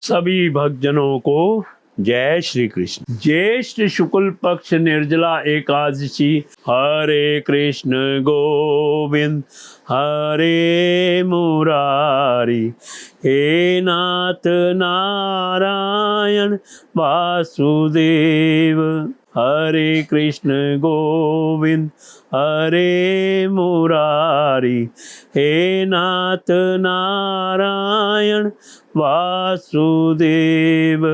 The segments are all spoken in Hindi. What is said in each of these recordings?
सभी भक्तजनों को जय श्री कृष्ण। ज्येष्ठ शुक्ल पक्ष निर्जला एकादशी। हरे कृष्ण गोविंद हरे मुरारी, हे नाथ नारायण वासुदेव। हरे कृष्ण गोविंद हरे मुरारी, हे नाथ नारायण वासुदेव।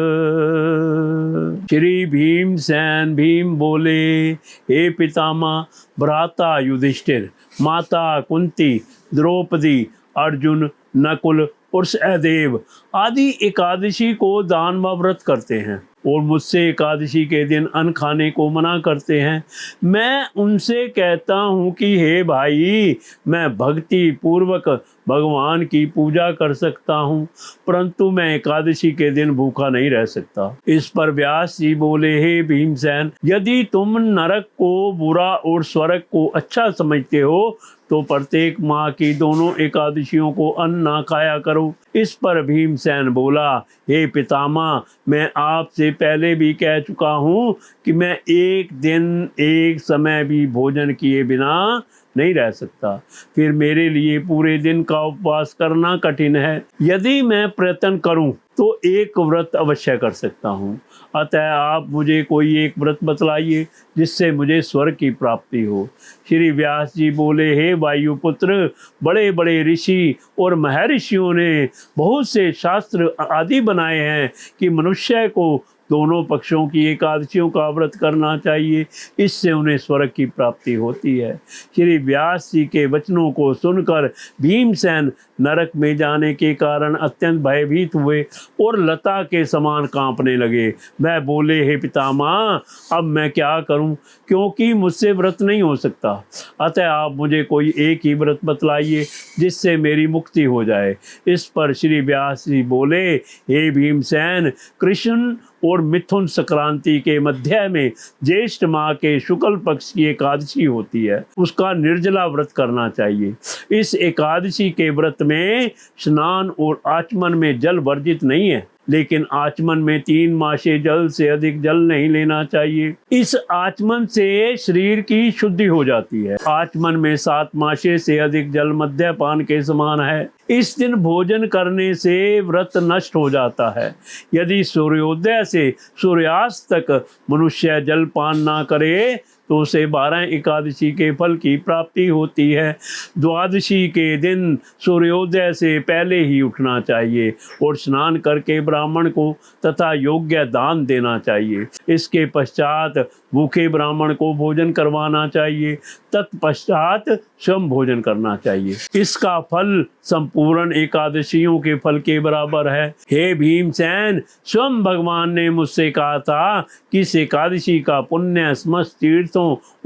श्री भीमसेन भीम बोले, हे पितामह भ्राता युधिष्ठिर, माता कुंती, द्रौपदी, अर्जुन, नकुल और सहदेव आदि एकादशी को दान व व्रत करते हैं और मुझसे एकादशी के दिन अन्न खाने को मना करते हैं। मैं उनसे कहता हूँ कि हे भाई, मैं भक्ति पूर्वक भगवान की पूजा कर सकता हूँ, परंतु मैं एकादशी के दिन भूखा नहीं रह सकता। इस पर व्यास जी बोले, हे भीमसेन, यदि तुम नरक को बुरा और स्वर्ग को अच्छा समझते हो तो प्रत्येक माह की दोनों एकादशियों को अन्न ना खाया करो। इस पर भीमसेन बोला, हे पितामह, मैं आपसे पहले भी कह चुका हूँ कि मैं एक दिन एक समय भी भोजन किए बिना नहीं रह सकता, फिर मेरे लिए पूरे दिन का उपवास करना कठिन है। यदि मैं प्रयत्न करूं तो एक व्रत अवश्य कर सकता हूं, अतः आप मुझे कोई एक व्रत बतलाइए जिससे मुझे स्वर्ग की प्राप्ति हो। श्री व्यास जी बोले, हे वायुपुत्र, बड़े बड़े ऋषि और महर्षियों ने बहुत से शास्त्र आदि बनाए हैं कि मनुष्य को दोनों पक्षों की एकादशियों का व्रत करना चाहिए, इससे उन्हें स्वर्ग की प्राप्ति होती है। श्री व्यास जी के वचनों को सुनकर भीमसेन नरक में जाने के कारण अत्यंत भयभीत हुए और लता के समान कांपने लगे। वह बोले, हे पितामह, अब मैं क्या करूं, क्योंकि मुझसे व्रत नहीं हो सकता, अतः आप मुझे कोई एक ही व्रत बतलाइए जिससे मेरी मुक्ति हो जाए। इस पर श्री व्यास जी बोले, हे भीमसेन, कृष्ण और मिथुन संक्रांति के मध्य में ज्येष्ठ माह के शुक्ल पक्ष की एकादशी होती है, उसका निर्जला व्रत करना चाहिए। इस एकादशी के व्रत में स्नान और आचमन में जल वर्जित नहीं है, लेकिन आचमन में 3 मासे जल से अधिक जल नहीं लेना चाहिए। इस आचमन से शरीर की शुद्धि हो जाती है। आचमन में 7 मासे से अधिक जल मद्यपान के समान है। इस दिन भोजन करने से व्रत नष्ट हो जाता है। यदि सूर्योदय से सूर्यास्त तक मनुष्य जलपान ना करे तो उसे 12 एकादशी के फल की प्राप्ति होती है। द्वादशी के दिन सूर्योदय से पहले ही उठना चाहिए और स्नान करके ब्राह्मण को तथा योग्य दान देना चाहिए। इसके पश्चात भूखे ब्राह्मण को भोजन करवाना चाहिए, तत्पश्चात स्वयं भोजन करना चाहिए। इसका फल संपूर्ण एकादशियों के फल के बराबर है। हे भीमसेन, स्वयं भगवान ने मुझसे कहा था कि इस एकादशी का पुण्य समस्त तीर्थों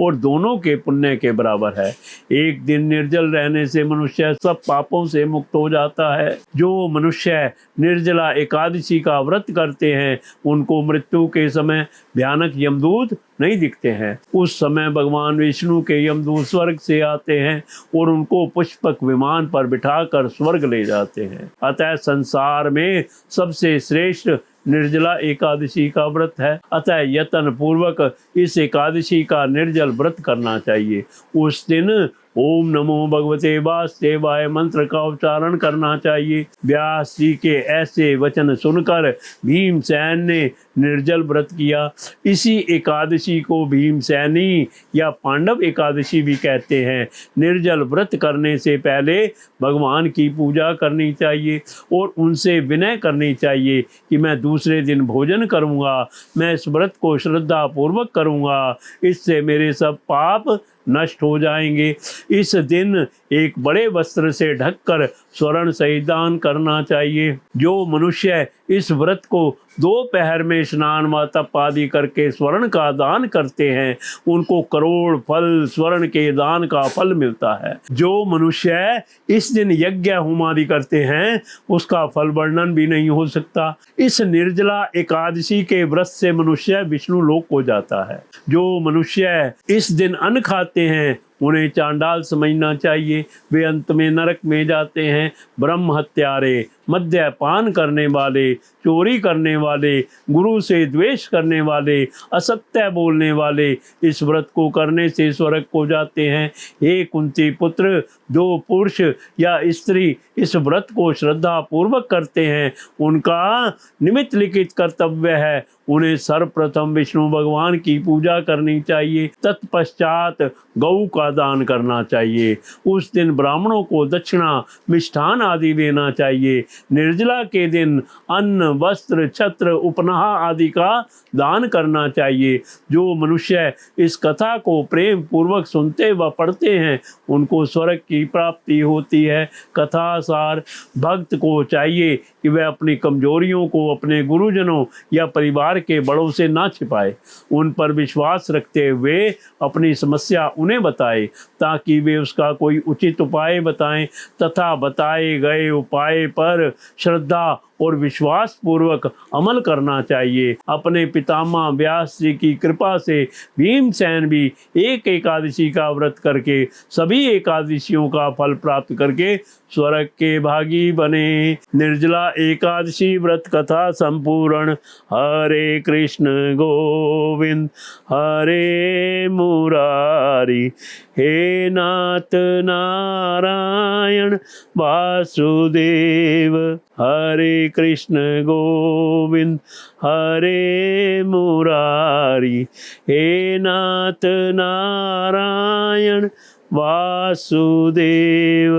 और दोनों के पुण्य के बराबर है। एक दिन निर्जल रहने से मनुष्य सब पापों से मुक्त हो जाता है। जो मनुष्य निर्जला एकादशी का व्रत करते हैं उनको मृत्यु के समय भयानक यमदूत नहीं दिखते हैं। उस समय भगवान विष्णु के यमदूत स्वर्ग से आते हैं और उनको पुष्पक विमान पर बिठाकर स्वर्ग ले जाते हैं। अतः संसार में सबसे श्रेष्ठ निर्जला एकादशी का व्रत है, अतः यत्न पूर्वक इस एकादशी का निर्जल व्रत करना चाहिए। उस दिन ओम नमो भगवते वासुदेवाय मंत्र का उच्चारण करना चाहिए। व्यास जी के ऐसे वचन सुनकर भीमसेन ने निर्जल व्रत किया। इसी एकादशी को भीमसेनी या पांडव एकादशी भी कहते हैं। निर्जल व्रत करने से पहले भगवान की पूजा करनी चाहिए और उनसे विनय करनी चाहिए कि मैं दूसरे दिन भोजन करूंगा, मैं इस व्रत को श्रद्धा पूर्वक करूंगा, इससे मेरे सब पाप नष्ट हो जाएंगे। इस दिन एक बड़े वस्त्र से ढककर स्वर्ण सहित दान करना चाहिए। जो मनुष्य इस व्रत को दोपहर में स्नान व तप आदि करके स्वर्ण का दान करते हैं उनको करोड़ फल स्वर्ण के दान का फल मिलता है। जो मनुष्य इस दिन यज्ञ होम आदि करते हैं उसका फल वर्णन भी नहीं हो सकता। इस निर्जला एकादशी के व्रत से मनुष्य विष्णु लोक को जाता है। जो मनुष्य इस दिन अन्न खाते हैं उन्हें चांडाल समझना चाहिए, वे अंत में नरक में जाते हैं। ब्रह्म हत्यारे मद्यपान करने वाले, चोरी करने वाले, गुरु से द्वेष करने वाले, असत्य बोलने वाले इस व्रत को करने से स्वर्ग को जाते हैं। हे कुंती पुत्र, जो पुरुष या स्त्री इस व्रत को श्रद्धा पूर्वक करते हैं उनका निमित्त लिखित कर्तव्य है उन्हें सर्वप्रथम विष्णु भगवान की पूजा करनी चाहिए, तत्पश्चात गौ का दान करना चाहिए। उस दिन ब्राह्मणों को दक्षिणा, मिष्ठान आदि देना चाहिए। निर्जला के दिन अन्न, वस्त्र, छत्र, उपनाह आदि का दान करना चाहिए। जो मनुष्य इस कथा को प्रेम पूर्वक सुनते व पढ़ते हैं उनको स्वर्ग की प्राप्ति होती है। कथा सार, भक्त को चाहिए कि वह अपनी कमजोरियों को अपने गुरुजनों या परिवार के बड़ों से ना छिपाए, उन पर विश्वास रखते हुए अपनी समस्या उन्हें बताए ताकि वे उसका कोई उचित उपाय बताएं तथा बताए गए उपाय पर श्रद्धा और विश्वास पूर्वक अमल करना चाहिए। अपने पितामह व्यास जी की कृपा से भीमसेन भी एक एकादशी का व्रत करके सभी एकादशियों का फल प्राप्त करके स्वर्ग के भागी बने। निर्जला एकादशी व्रत कथा संपूर्ण। हरे कृष्ण गोविंद हरे मुरारी, हे नाथ नारायण वासुदेव। हरे कृष्ण गोविंद हरे मुरारी, हे नाथ नारायण वासुदेव।